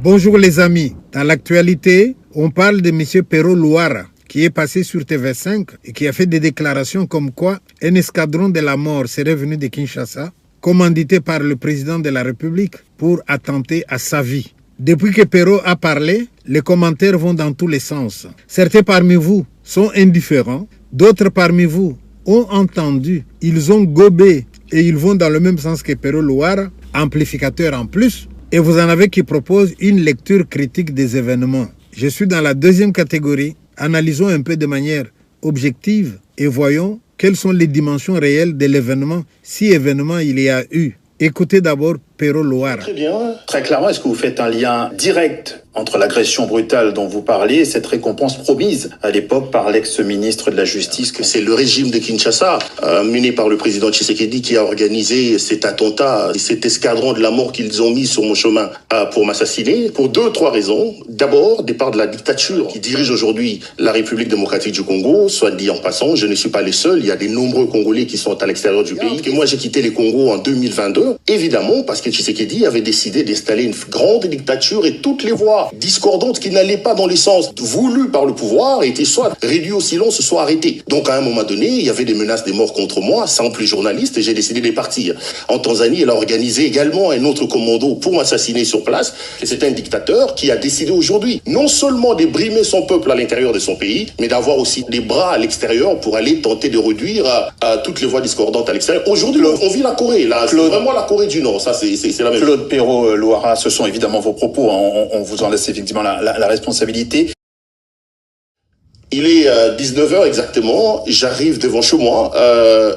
Bonjour les amis, dans l'actualité, on parle de M. Pero Luara, qui est passé sur TV5 et qui a fait des déclarations comme quoi un escadron de la mort serait venu de Kinshasa, commandité par le président de la République pour attenter à sa vie. Depuis que Pero a parlé, les commentaires vont dans tous les sens. Certains parmi vous sont indifférents, d'autres parmi vous ont entendu, ils ont gobé et ils vont dans le même sens que Pero Luara, amplificateur en plus. Et vous en avez qui proposent une lecture critique des événements. Je suis dans la deuxième catégorie. Analysons un peu de manière objective et voyons quelles sont les dimensions réelles de l'événement, si événement il y a eu. Écoutez d'abord Pero Luara. Très bien. Très clairement, est-ce que vous faites un lien direct entre l'agression brutale dont vous parlez et cette récompense promise à l'époque par l'ex-ministre de la Justice? Que c'est le régime de Kinshasa, mené par le président Tshisekedi, qui a organisé cet attentat, cet escadron de la mort qu'ils ont mis sur mon chemin pour m'assassiner, pour 2-3 raisons. D'abord, départ de la dictature qui dirige aujourd'hui la République démocratique du Congo. Soit dit en passant, je ne suis pas le seul, il y a des nombreux Congolais qui sont à l'extérieur du pays. Et moi, j'ai quitté les Congos en 2022, évidemment, parce que Tshisekedi avait décidé d'installer une grande dictature et toutes les voix discordantes qui n'allaient pas dans les sens voulus par le pouvoir étaient soit réduits au silence, soit arrêtés. Donc à un moment donné, il y avait des menaces de mort contre moi, simple journaliste, et j'ai décidé de partir. En Tanzanie, elle a organisé également un autre commando pour m'assassiner sur place. C'est un dictateur qui a décidé aujourd'hui non seulement de brimer son peuple à l'intérieur de son pays, mais d'avoir aussi des bras à l'extérieur pour aller tenter de réduire toutes les voix discordantes à l'extérieur. Aujourd'hui, on vit la Corée, là, c'est vraiment la Corée du Nord, ça c'est la même chose. Claude Pero Luara, ce sont évidemment vos propos, on vous en laisse effectivement la responsabilité. Il est 19h exactement, j'arrive devant chez moi,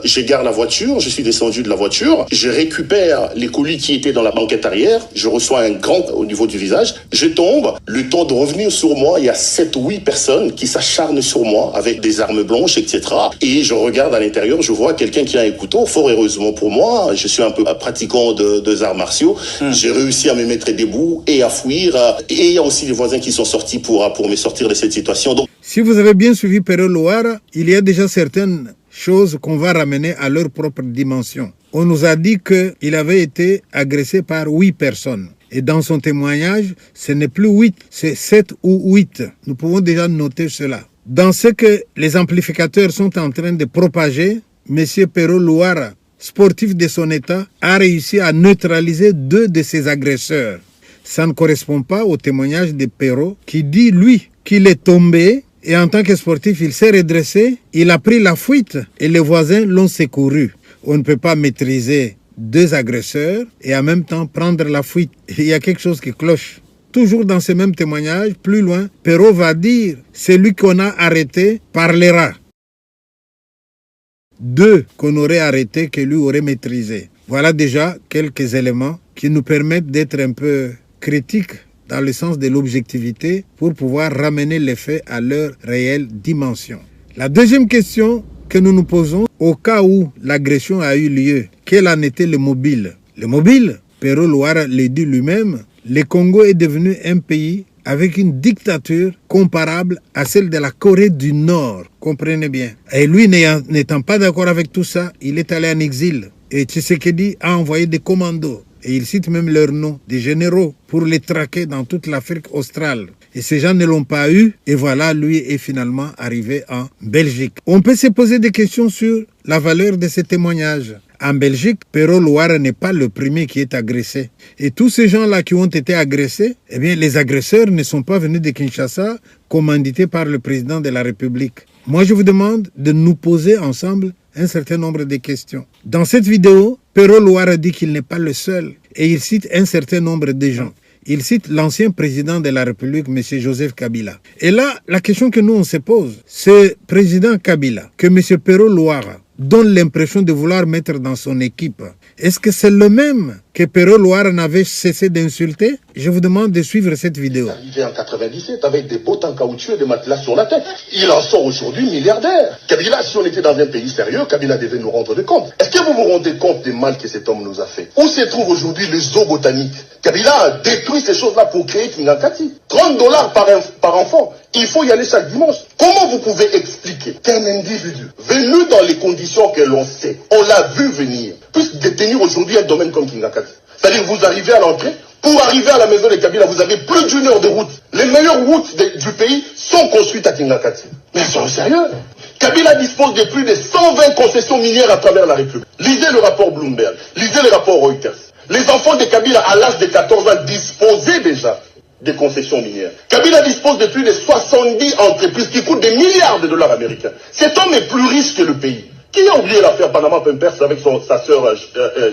j'égare la voiture, je suis descendu de la voiture, je récupère les colis qui étaient dans la banquette arrière, je reçois un grand au niveau du visage, je tombe, le temps de revenir sur moi, il y a 7 ou 8 personnes qui s'acharnent sur moi avec des armes blanches, etc. Et je regarde à l'intérieur, je vois quelqu'un qui a un couteau, fort heureusement pour moi, je suis un peu pratiquant de arts martiaux, j'ai réussi à me mettre debout et à fuir, et il y a aussi les voisins qui sont sortis pour me sortir de cette situation. Donc, si vous avez bien suivi Pero Luara, il y a déjà certaines choses qu'on va ramener à leur propre dimension. On nous a dit qu'il avait été agressé par 8 personnes. Et dans son témoignage, ce n'est plus 8, c'est 7 ou 8. Nous pouvons déjà noter cela. Dans ce que les amplificateurs sont en train de propager, M. Pero Luara, sportif de son état, a réussi à neutraliser 2 de ses agresseurs. Ça ne correspond pas au témoignage de Pero qui dit, lui, qu'il est tombé. Et en tant que sportif, il s'est redressé, il a pris la fuite et les voisins l'ont secouru. On ne peut pas maîtriser 2 agresseurs et en même temps prendre la fuite. Il y a quelque chose qui cloche. Toujours dans ce même témoignage, plus loin, Pero va dire « celui qu'on a arrêté parlera ». 2 qu'on aurait arrêtés que lui aurait maîtrisé. Voilà déjà quelques éléments qui nous permettent d'être un peu critiques dans le sens de l'objectivité pour pouvoir ramener les faits à leur réelle dimension. La deuxième question que nous nous posons, au cas où l'agression a eu lieu, quel en était le mobile? Le mobile, Pero Luara le dit lui-même, le Congo est devenu un pays avec une dictature comparable à celle de la Corée du Nord, comprenez bien. Et lui, n'étant pas d'accord avec tout ça, il est allé en exil. Et Tshisekedi a envoyé des commandos. Et il cite même leur nom, des généraux, pour les traquer dans toute l'Afrique australe. Et ces gens ne l'ont pas eu, et voilà, lui est finalement arrivé en Belgique. On peut se poser des questions sur la valeur de ces témoignages. En Belgique, Pero Luara n'est pas le premier qui est agressé. Et tous ces gens-là qui ont été agressés, eh bien, les agresseurs ne sont pas venus de Kinshasa, commandités par le président de la République. Moi, je vous demande de nous poser ensemble un certain nombre de questions. Dans cette vidéo, Pero Luara dit qu'il n'est pas le seul et il cite un certain nombre de gens. Il cite l'ancien président de la République, M. Joseph Kabila. Et là, la question que nous on se pose, ce président Kabila, que M. Pero Luara donne l'impression de vouloir mettre dans son équipe, est-ce que c'est le même que Pero Luara n'avait cessé d'insulter? Je vous demande de suivre cette vidéo. Il est arrivé en 97 avec des bottes en caoutchouc et des matelas sur la tête. Il en sort aujourd'hui milliardaire. Kabila, si on était dans un pays sérieux, Kabila devait nous rendre des comptes. Est-ce que vous vous rendez compte des mal que cet homme nous a fait? Où se trouve aujourd'hui le zoo botanique? Kabila a détruit ces choses-là pour créer Kingakati. $30 par enfant. Il faut y aller chaque dimanche. Comment vous pouvez expliquer qu'un individu venu dans les conditions que l'on sait, on l'a vu venir, puisse détenir aujourd'hui un domaine comme Kingakati? C'est-à-dire, vous arrivez à l'entrée, Pour arriver à la maison de Kabila, vous avez plus d'une heure de route. Les meilleures routes du pays sont construites à Kingakati. Mais sont sérieux? Kabila dispose de plus de 120 concessions minières à travers la République. Lisez le rapport Bloomberg, lisez le rapport Reuters. Les enfants de Kabila à l'âge de 14 ans disposaient déjà des concessions minières. Kabila dispose de plus de 70 entreprises qui coûtent des milliards de dollars américains. Cet homme est plus riche que le pays. Qui a oublié l'affaire Panama Papers avec sa sœur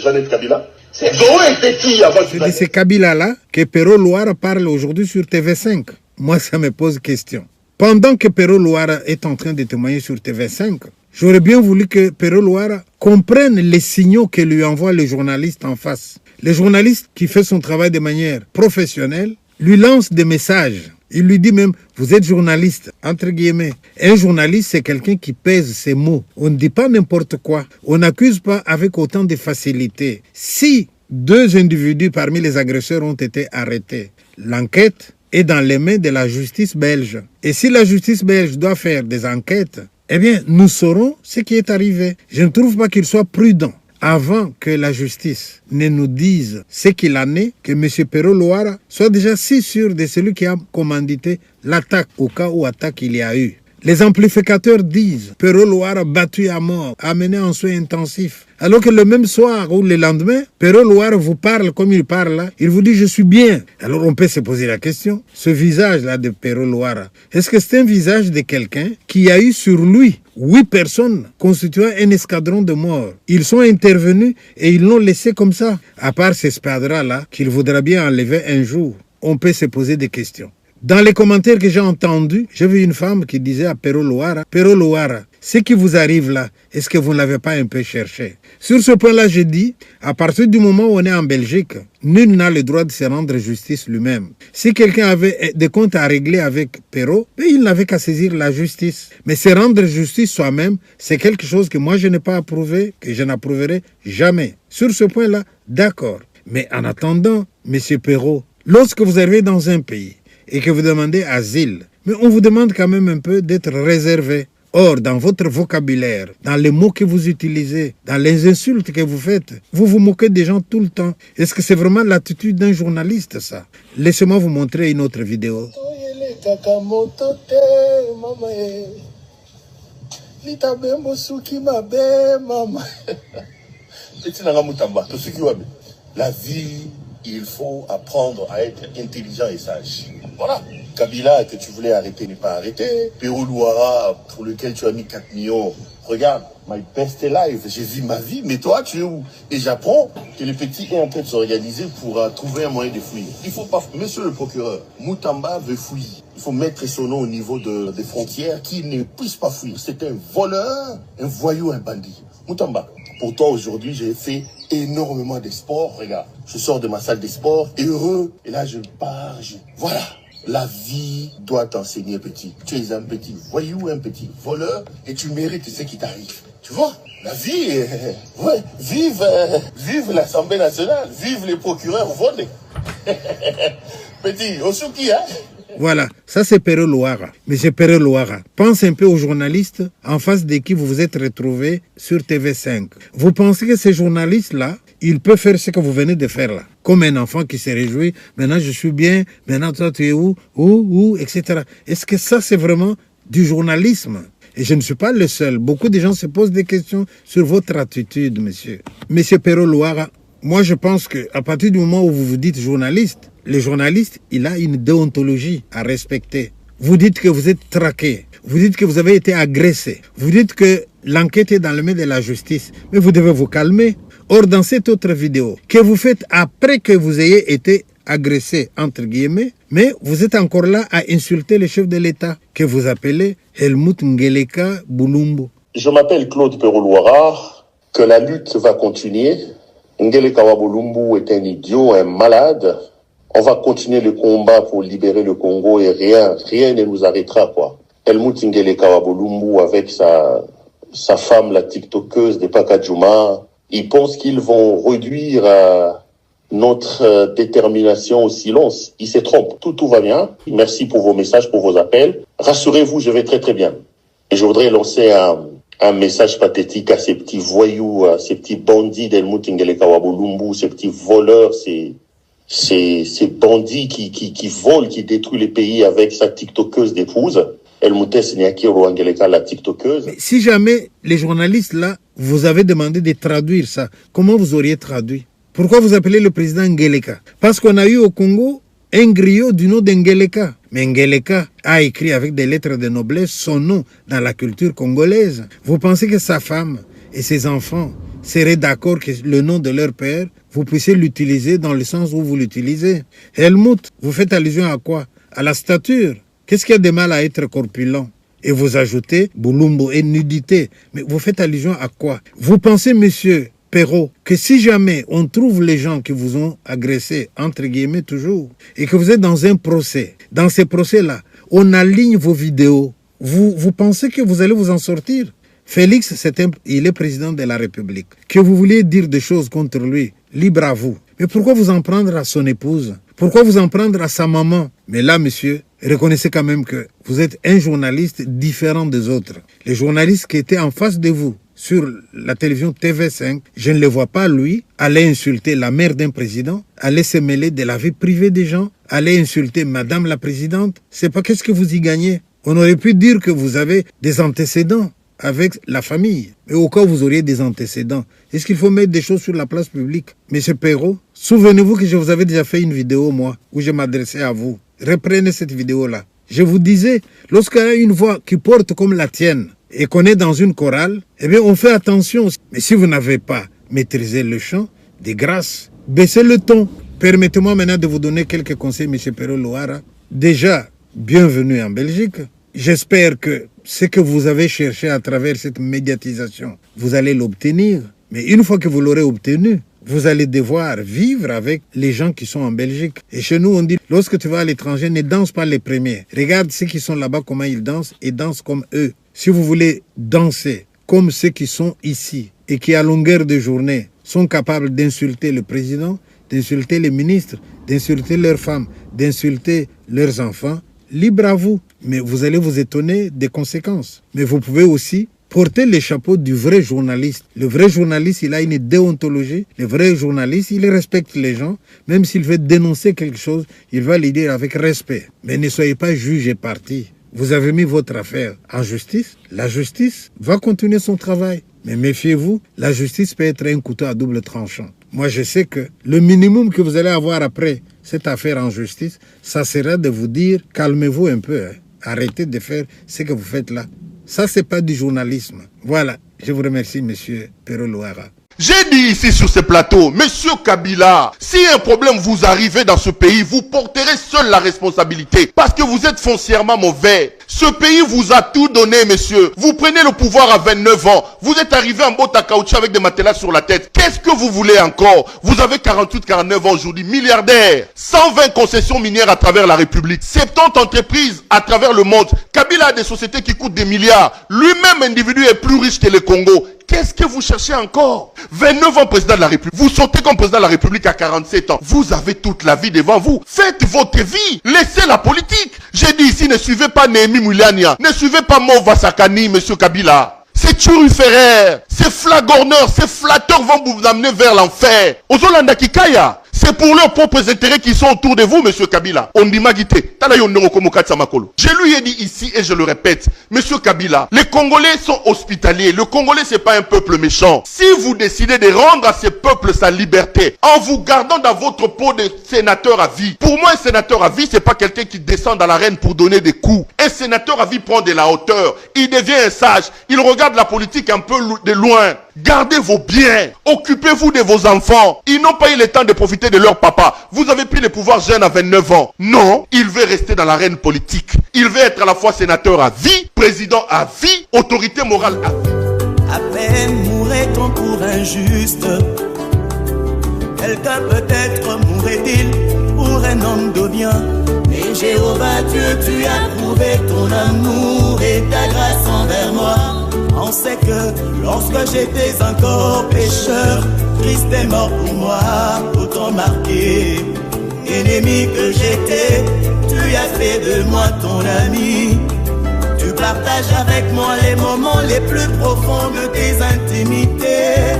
Jeannette Kabila? Zoé était qui avant? C'est de ces Kabila-là que Pero Luara parle aujourd'hui sur TV5. Moi, ça me pose question. Pendant que Pero Luara est en train de témoigner sur TV5, j'aurais bien voulu que Pero Luara comprenne les signaux que lui envoient les journalistes en face. Le journaliste qui fait son travail de manière professionnelle lui lance des messages. Il lui dit même, vous êtes journaliste, entre guillemets. Un journaliste, c'est quelqu'un qui pèse ses mots. On ne dit pas n'importe quoi. On n'accuse pas avec autant de facilité. Si 2 individus parmi les agresseurs ont été arrêtés, l'enquête est dans les mains de la justice belge. Et si la justice belge doit faire des enquêtes, eh bien, nous saurons ce qui est arrivé. Je ne trouve pas qu'il soit prudent, avant que la justice ne nous dise ce qu'il en est, que M. Pero Luara soit déjà si sûr de celui qui a commandité l'attaque, au cas où attaque il y a eu. Les amplificateurs disent Pero Luara battu à mort, amené en soins intensifs. Alors que le même soir ou le lendemain, Pero Luara vous parle comme il parle là, il vous dit je suis bien. Alors on peut se poser la question, ce visage-là de Pero Luara, est-ce que c'est un visage de quelqu'un qui a eu sur lui 8 personnes constituant un escadron de morts? Ils sont intervenus et ils l'ont laissé comme ça. À part ces spadras-là qu'il voudra bien enlever un jour, on peut se poser des questions. Dans les commentaires que j'ai entendus, j'ai vu une femme qui disait à Pero Luara, ce qui vous arrive là, est-ce que vous ne l'avez pas un peu cherché? Sur ce point-là, je dis, à partir du moment où on est en Belgique, nul n'a le droit de se rendre justice lui-même. Si quelqu'un avait des comptes à régler avec Pero, il n'avait qu'à saisir la justice. Mais se rendre justice soi-même, c'est quelque chose que moi je n'ai pas approuvé, que je n'approuverai jamais. Sur ce point-là, d'accord. Mais en attendant, Monsieur Pero, lorsque vous arrivez dans un pays, et que vous demandez asile, mais on vous demande quand même un peu d'être réservé. Or, dans votre vocabulaire, dans les mots que vous utilisez, dans les insultes que vous faites, vous vous moquez des gens tout le temps. Est-ce que c'est vraiment l'attitude d'un journaliste, ça? Laissez-moi vous montrer une autre vidéo. La vie, il faut apprendre à être intelligent et sage. Voilà. Kabila, que tu voulais arrêter, n'est pas arrêté. Pero Luara, pour lequel tu as mis 4 millions. Regarde, my best life, j'ai vu ma vie, mais toi, tu es où? Et j'apprends que le petit est en train de s'organiser pour trouver un moyen de fouiller. Il faut pas, monsieur le procureur, Moutamba veut fouiller. Il faut mettre son nom au niveau des frontières qui ne puisse pas fouiller. C'est un voleur, un voyou, un bandit. Moutamba. Pourtant, aujourd'hui, j'ai fait énormément de sport. Regarde, je sors de ma salle de sport, heureux. Et là, je pars. Voilà. La vie doit t'enseigner, petit. Tu es un petit voyou, un petit voleur, et tu mérites ce qui t'arrive. Tu vois, la vie, ouais, vive l'Assemblée nationale, vive les procureurs volés. Petit, Osuki, hein? Voilà, ça c'est Pero Luara. Monsieur Pero Luara, pense un peu aux journalistes en face de qui vous vous êtes retrouvés sur TV5. Vous pensez que ces journalistes-là, ils peuvent faire ce que vous venez de faire là? Comme un enfant qui se réjouit, maintenant je suis bien, maintenant toi tu es où, etc. Est-ce que ça c'est vraiment du journalisme? Et je ne suis pas le seul. Beaucoup de gens se posent des questions sur votre attitude, monsieur. Monsieur Pero Luara, moi je pense qu'à partir du moment où vous vous dites journaliste, le journaliste, il a une déontologie à respecter. Vous dites que vous êtes traqué. Vous dites que vous avez été agressé. Vous dites que l'enquête est dans les mains de la justice. Mais vous devez vous calmer. Or, dans cette autre vidéo, que vous faites après que vous ayez été agressé, entre guillemets, mais vous êtes encore là à insulter le chef de l'État, que vous appelez Helmut Ngeleka Bulumbu. Je m'appelle Claude Pero Luara, que la lutte va continuer. Ngeleka Bulumbu est un idiot, un malade. On va continuer le combat pour libérer le Congo et rien ne nous arrêtera, quoi. Helmut Ngeleka Bulumbu avec sa femme, la tiktokeuse de Pakadjouma, ils pensent qu'ils vont réduire notre détermination au silence. Ils se trompent. Tout va bien. Merci pour vos messages, pour vos appels. Rassurez-vous, je vais très très bien. Et je voudrais lancer un message pathétique à ces petits voyous, à ces petits bandits d'Helmut Ngeleka Bulumbu, ces petits voleurs, ces ces bandits qui volent, qui détruisent les pays avec sa tiktokeuse d'épouse. Helmutes Nyakiro Angeleka, la tiktokeuse. Mais si jamais les journalistes là, vous avez demandé de traduire ça, comment vous auriez traduit? Pourquoi vous appelez le président Ngeleka? Parce qu'on a eu au Congo un griot du nom d'Ngeleka. Mais Ngeleka a écrit avec des lettres de noblesse son nom dans la culture congolaise. Vous pensez que sa femme et ses enfants seraient d'accord que le nom de leur père, vous puissiez l'utiliser dans le sens où vous l'utilisez? Helmut, vous faites allusion à quoi? À la stature. Qu'est-ce qu'il y a de mal à être corpulent? Et vous ajoutez boulumbo et nudité. Mais vous faites allusion à quoi? Vous pensez, monsieur Perrault, que si jamais on trouve les gens qui vous ont agressé, entre guillemets toujours, et que vous êtes dans un procès, dans ces procès-là, on aligne vos vidéos, vous pensez que vous allez vous en sortir? Félix, il est président de la République. Que vous vouliez dire des choses contre lui, libre à vous. Mais pourquoi vous en prendre à son épouse? Pourquoi vous en prendre à sa maman? Mais là, monsieur, reconnaissez quand même que vous êtes un journaliste différent des autres. Les journalistes qui étaient en face de vous sur la télévision TV5, je ne le vois pas, lui, aller insulter la mère d'un président, aller se mêler de la vie privée des gens, aller insulter madame la présidente. C'est pas qu'est-ce que vous y gagnez. On aurait pu dire que vous avez des antécédents avec la famille. Mais au cas où vous auriez des antécédents, est-ce qu'il faut mettre des choses sur la place publique? Monsieur Perrault, souvenez-vous que je vous avais déjà fait une vidéo, moi, où je m'adressais à vous. Reprenez cette vidéo-là. Je vous disais, lorsqu'il y a une voix qui porte comme la tienne et qu'on est dans une chorale, eh bien, on fait attention. Mais si vous n'avez pas maîtrisé le chant, de grâce, baissez le ton. Permettez-moi maintenant de vous donner quelques conseils, M. Perrault Louara. Déjà, bienvenue en Belgique. J'espère que ce que vous avez cherché à travers cette médiatisation, vous allez l'obtenir. Mais une fois que vous l'aurez obtenu, vous allez devoir vivre avec les gens qui sont en Belgique. Et chez nous, on dit, lorsque tu vas à l'étranger, ne danse pas les premiers. Regarde ceux qui sont là-bas, comment ils dansent, et danse comme eux. Si vous voulez danser comme ceux qui sont ici, et qui à longueur de journée sont capables d'insulter le président, d'insulter les ministres, d'insulter leurs femmes, d'insulter leurs enfants, libre à vous. Mais vous allez vous étonner des conséquences. Mais vous pouvez aussi porter les chapeaux du vrai journaliste. Le vrai journaliste, il a une déontologie. Le vrai journaliste, il respecte les gens. Même s'il veut dénoncer quelque chose, il va le dire avec respect. Mais ne soyez pas juge et parti. Vous avez mis votre affaire en justice. La justice va continuer son travail. Mais méfiez-vous, la justice peut être un couteau à double tranchant. Moi, je sais que le minimum que vous allez avoir après cette affaire en justice, ça sera de vous dire, calmez-vous un peu, hein. Arrêtez de faire ce que vous faites là. Ça, c'est pas du journalisme. Voilà, je vous remercie, monsieur Perrault Louara. J'ai dit ici sur ce plateau, monsieur Kabila, si un problème vous arrive dans ce pays, vous porterez seul la responsabilité parce que vous êtes foncièrement mauvais. Ce pays vous a tout donné, monsieur. Vous prenez le pouvoir à 29 ans. Vous êtes arrivé en botte à caoutchouc avec des matelas sur la tête. Qu'est-ce que vous voulez encore? Vous avez 48, 49 ans aujourd'hui, milliardaire. 120 concessions minières à travers la République. 70 entreprises à travers le monde. Kabila a des sociétés qui coûtent des milliards. Lui-même, individu, est plus riche que le Congo. Qu'est-ce que vous cherchez encore? 29 ans président de la République. Vous sautez comme président de la République à 47 ans. Vous avez toute la vie devant vous. Faites votre vie. Laissez la politique. J'ai dit ici, ne suivez pas Néhémie Moulania. Ne suivez pas Mova Sakani, monsieur Kabila. Ces turiféraires, ces flagorneurs, ces flatteurs vont vous amener vers l'enfer. Ozolanda Kikaya. C'est pour leurs propres intérêts qui sont autour de vous, monsieur Kabila. On dit Magité. Je lui ai dit ici et je le répète, monsieur Kabila, les Congolais sont hospitaliers. Le Congolais, c'est pas un peuple méchant. Si vous décidez de rendre à ce peuple sa liberté, en vous gardant dans votre peau de sénateur à vie. Pour moi, un sénateur à vie, c'est pas quelqu'un qui descend dans l'arène pour donner des coups. Un sénateur à vie prend de la hauteur. Il devient un sage. Il regarde la politique un peu de loin. Gardez vos biens. Occupez-vous de vos enfants. Ils n'ont pas eu le temps de profiter de leur papa. Vous avez pris le pouvoir jeune à 29 ans. Non, il veut rester dans l'arène politique. Il veut être à la fois sénateur à vie, président à vie, autorité morale à vie. À peine mourrait-on pour injuste. Quelqu'un peut-être mourrait-il pour un homme de bien. Mais Jéhovah Dieu, tu as prouvé ton amour et ta grâce envers moi. On sait que lorsque j'étais encore pécheur, Christ est mort pour moi, autant marqué. Ennemi que j'étais, tu as fait de moi ton ami. Tu partages avec moi les moments les plus profonds de tes intimités.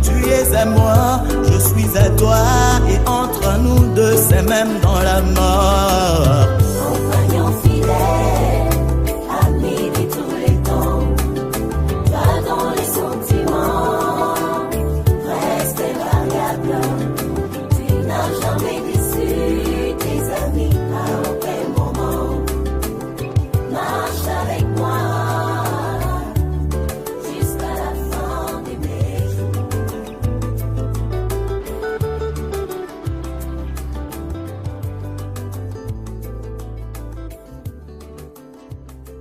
Tu es à moi, je suis à toi et entre nous deux c'est même dans la mort.